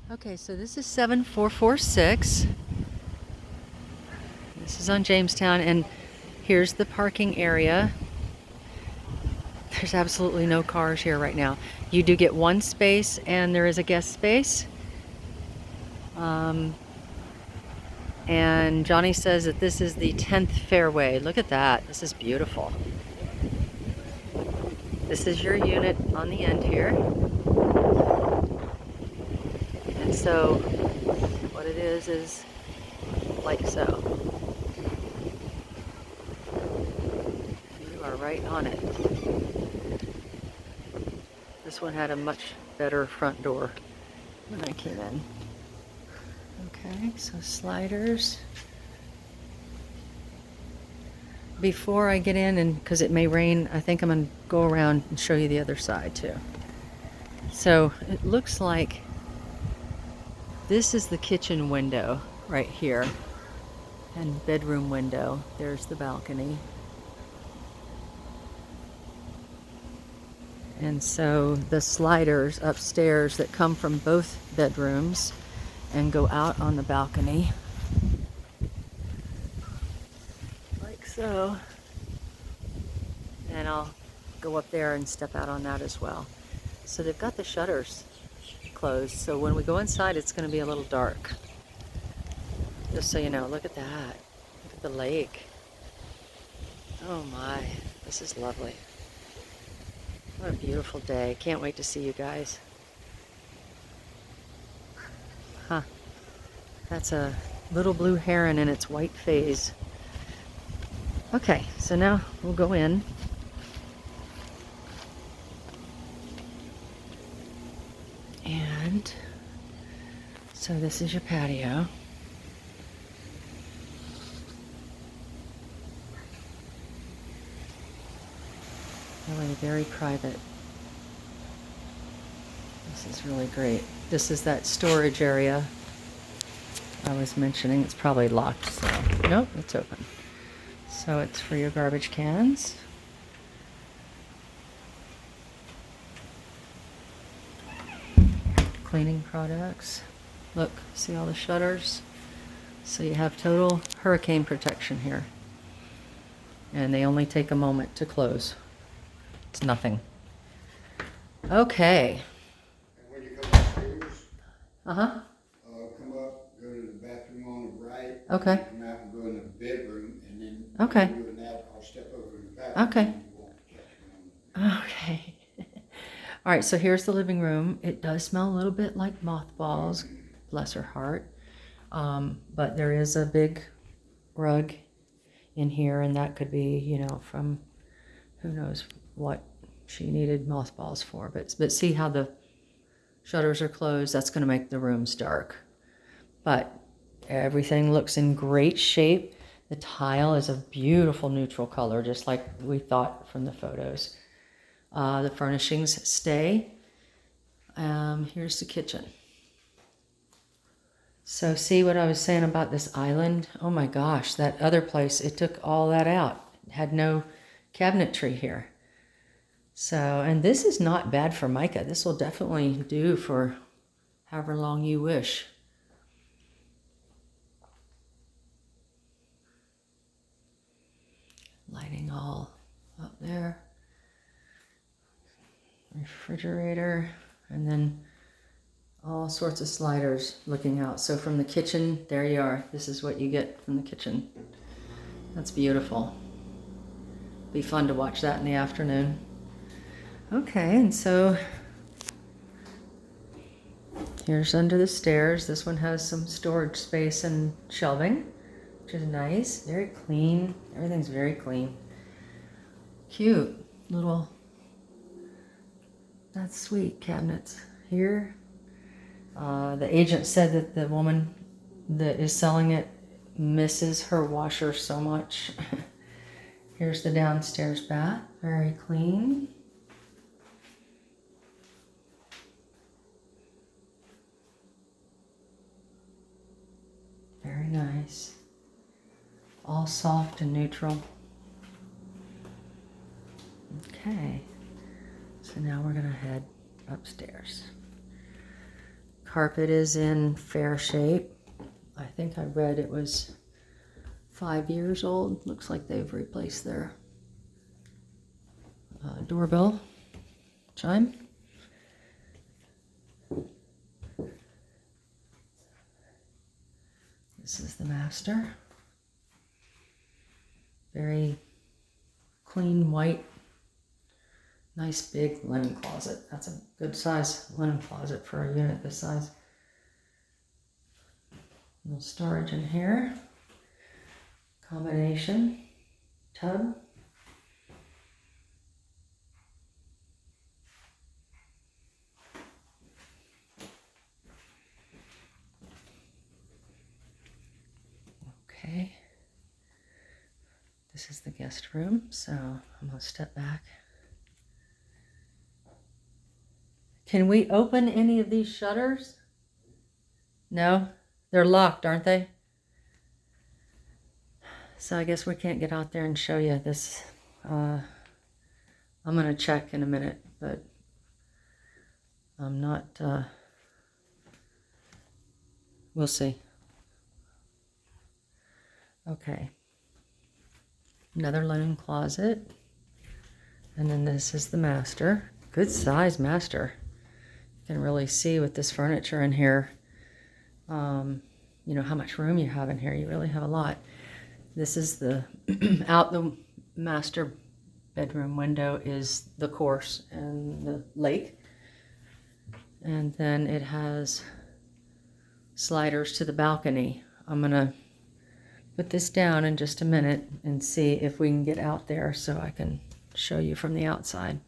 Okay, so this is 7446. This is on Jamestown, and here's the parking area. There's absolutely no cars here right now. You do get one space, and there is a guest space. And Johnny says that this is the 10th fairway. Look at that. This is beautiful. This is your unit on the end here. And so what it is like so. You are right on it. This one had a much better front door when I came in. Okay, so sliders. Before I get in, and because it may rain, I think I'm going to go around and show you the other side too. So it looks like this is the kitchen window right here, and bedroom window. There's the balcony. And so the sliders upstairs that come from both bedrooms and go out on the balcony. Like so. And I'll go up there and step out on that as well. So they've got the shutters closed, so when we go inside it's going to be a little dark. Just so you know, look at that. Look at the lake. Oh my, this is lovely. What a beautiful day. Can't wait to see you guys. Huh. That's a little blue heron in its white phase. Okay, so now we'll go in. And so this is your patio. Really very private. This is really great. This is that storage area I was mentioning. It's probably locked, so nope, it's open. So it's for your garbage cans. Cleaning products. Look, see all the shutters? So you have total hurricane protection here. And they only take a moment to close. It's nothing. Okay. And when you come upstairs, Uh-huh. come up, go to the bathroom on the right. Okay. Come out and go in the bedroom, and then Okay. when you're doing that, I'll step over to the bathroom. Okay. And you won't catch me on Okay. All right, so here's the living room. It does smell a little bit like mothballs, bless her heart. But there is a big rug in here, and that could be, you know, from who knows what she needed mothballs for. But see how the shutters are closed? That's going to make the rooms dark. But everything looks in great shape. The tile is a beautiful neutral color, just like we thought from the photos. The furnishings stay. Here's the kitchen. So see what I was saying about this island? Oh my gosh, that other place, it took all that out. It had no cabinetry here. So, and this is not bad for mica. This will definitely do for however long you wish. Lighting all up there. Refrigerator, and then all sorts of sliders looking out. So from the kitchen, there you are. This is what you get from the kitchen. That's beautiful. Be fun to watch that in the afternoon. Okay, and so here's under the stairs. This one has some storage space and shelving, which is nice. Very clean. Everything's very clean. Cute little, that's sweet cabinets here. The agent said that the woman that is selling it misses her washer so much. Here's the downstairs bath, very clean. Very nice. All soft and neutral. Okay, so now we're gonna head upstairs. carpet is in fair shape. I think I read it was 5 years old. Looks like they've replaced their doorbell chime. This is the master. Very clean white, nice big linen closet. That's a good size linen closet for a unit this size. Little storage in here. Combination tub. Okay. This is the guest room, so I'm gonna step back. Can we open any of these shutters? No? They're locked, aren't they? So I guess we can't get out there and show you this. I'm gonna check in a minute, but I'm not, we'll see. Okay. Another linen closet. And then this is the master. Good size master. You can really see with this furniture in here, you know, how much room you have in here. You really have a lot. This is the, out the master bedroom window is the course and the lake. And then it has sliders to the balcony. I'm gonna put this down in just a minute and see if we can get out there so I can show you from the outside.